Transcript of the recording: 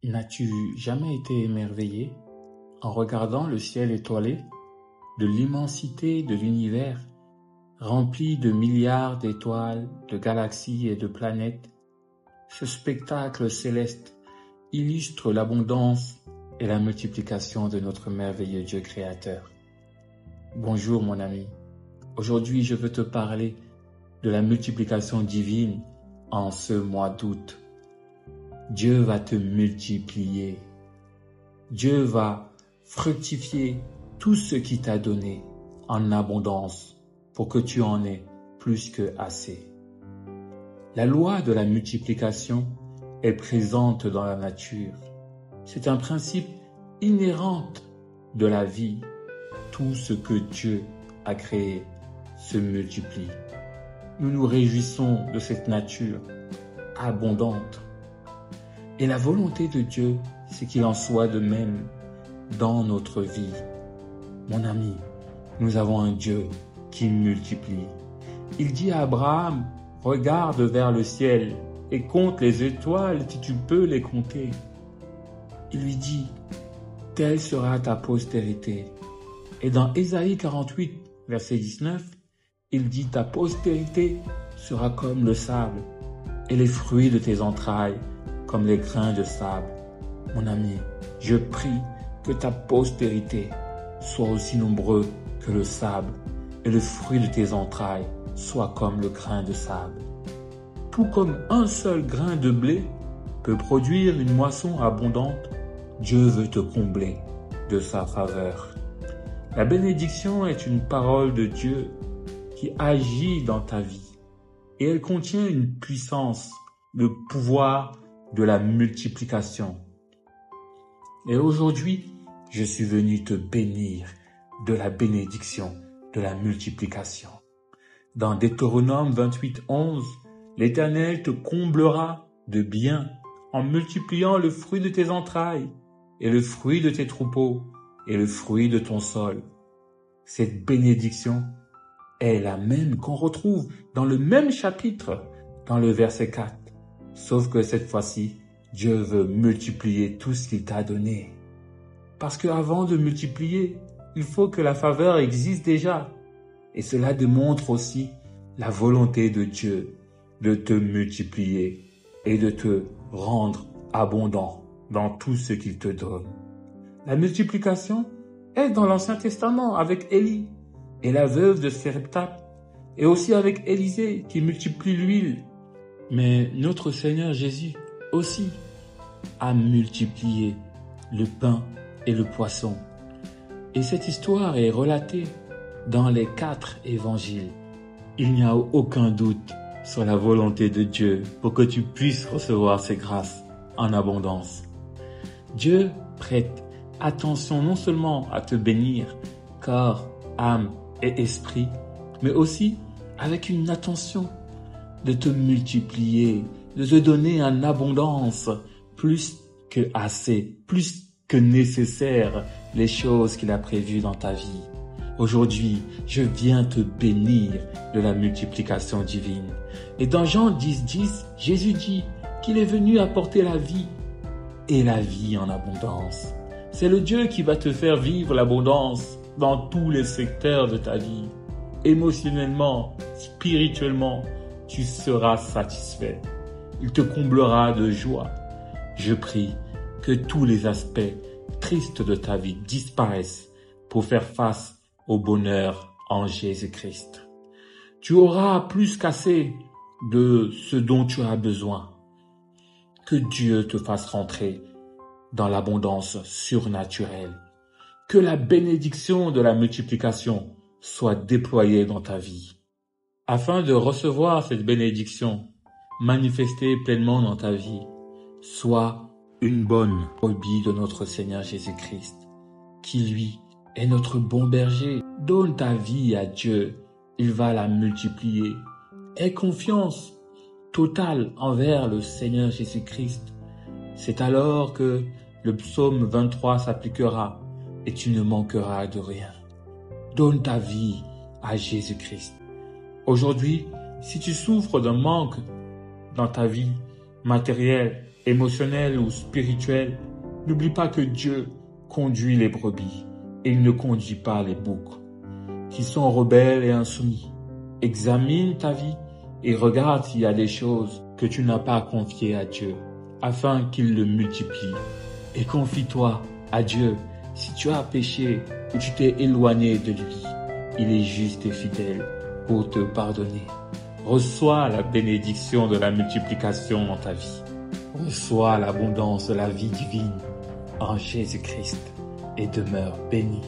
N'as-tu jamais été émerveillé en regardant le ciel étoilé de l'immensité de l'univers, rempli de milliards d'étoiles, de galaxies et de planètes? Ce spectacle céleste illustre l'abondance et la multiplication de notre merveilleux Dieu créateur. Bonjour mon ami, aujourd'hui je veux te parler de la multiplication divine en ce mois d'août. Dieu va te multiplier. Dieu va fructifier tout ce qu'il t'a donné en abondance pour que tu en aies plus que assez. La loi de la multiplication est présente dans la nature. C'est un principe inhérent de la vie. Tout ce que Dieu a créé se multiplie. Nous nous réjouissons de cette nature abondante. Et la volonté de Dieu, c'est qu'il en soit de même dans notre vie. Mon ami, nous avons un Dieu qui multiplie. Il dit à Abraham, regarde vers le ciel et compte les étoiles si tu peux les compter. Il lui dit, telle sera ta postérité. Et dans Ésaïe 48, verset 19, il dit, ta postérité sera comme le sable et les fruits de tes entrailles comme les grains de sable. Mon ami, je prie que ta postérité soit aussi nombreux que le sable et le fruit de tes entrailles soit comme le grain de sable. Tout comme un seul grain de blé peut produire une moisson abondante, Dieu veut te combler de sa faveur. La bénédiction est une parole de Dieu qui agit dans ta vie et elle contient une puissance, le pouvoir de la multiplication. Et aujourd'hui, je suis venu te bénir de la bénédiction de la multiplication. Dans Deutéronome 28, 11, l'Éternel te comblera de biens en multipliant le fruit de tes entrailles et le fruit de tes troupeaux et le fruit de ton sol. Cette bénédiction est la même qu'on retrouve dans le même chapitre, dans le verset 4. Sauf que cette fois-ci, Dieu veut multiplier tout ce qu'il t'a donné. Parce qu'avant de multiplier, il faut que la faveur existe déjà. Et cela démontre aussi la volonté de Dieu de te multiplier et de te rendre abondant dans tout ce qu'il te donne. La multiplication est dans l'Ancien Testament avec Élie et la veuve de Sarepta, et aussi avec Élisée qui multiplie l'huile. Mais notre Seigneur Jésus aussi a multiplié le pain et le poisson. Et cette histoire est relatée dans les 4 évangiles. Il n'y a aucun doute sur la volonté de Dieu pour que tu puisses recevoir ses grâces en abondance. Dieu prête attention non seulement à te bénir, corps, âme et esprit, mais aussi avec une attention de te multiplier, de te donner en abondance, plus que assez, plus que nécessaire, les choses qu'il a prévues dans ta vie. Aujourd'hui, je viens te bénir de la multiplication divine. Et dans Jean 10, 10, Jésus dit qu'il est venu apporter la vie et la vie en abondance. C'est le Dieu qui va te faire vivre l'abondance dans tous les secteurs de ta vie. Émotionnellement, spirituellement, tu seras satisfait. Il te comblera de joie. Je prie que tous les aspects tristes de ta vie disparaissent pour faire face au bonheur en Jésus-Christ. Tu auras plus qu'assez de ce dont tu as besoin. Que Dieu te fasse rentrer dans l'abondance surnaturelle. Que la bénédiction de la multiplication soit déployée dans ta vie. Afin de recevoir cette bénédiction manifestée pleinement dans ta vie, sois une bonne brebis de notre Seigneur Jésus-Christ, qui lui est notre bon berger. Donne ta vie à Dieu, il va la multiplier. Aie confiance totale envers le Seigneur Jésus-Christ. C'est alors que le psaume 23 s'appliquera et tu ne manqueras de rien. Donne ta vie à Jésus-Christ. Aujourd'hui, si tu souffres d'un manque dans ta vie matérielle, émotionnelle ou spirituelle, n'oublie pas que Dieu conduit les brebis et il ne conduit pas les boucs, qui sont rebelles et insoumis. Examine ta vie et regarde s'il y a des choses que tu n'as pas confiées à Dieu, afin qu'il le multiplie. Et confie-toi à Dieu si tu as péché ou tu t'es éloigné de lui. Il est juste et fidèle pour te pardonner. Reçois la bénédiction de la multiplication dans ta vie. Reçois l'abondance de la vie divine en Jésus-Christ et demeure béni.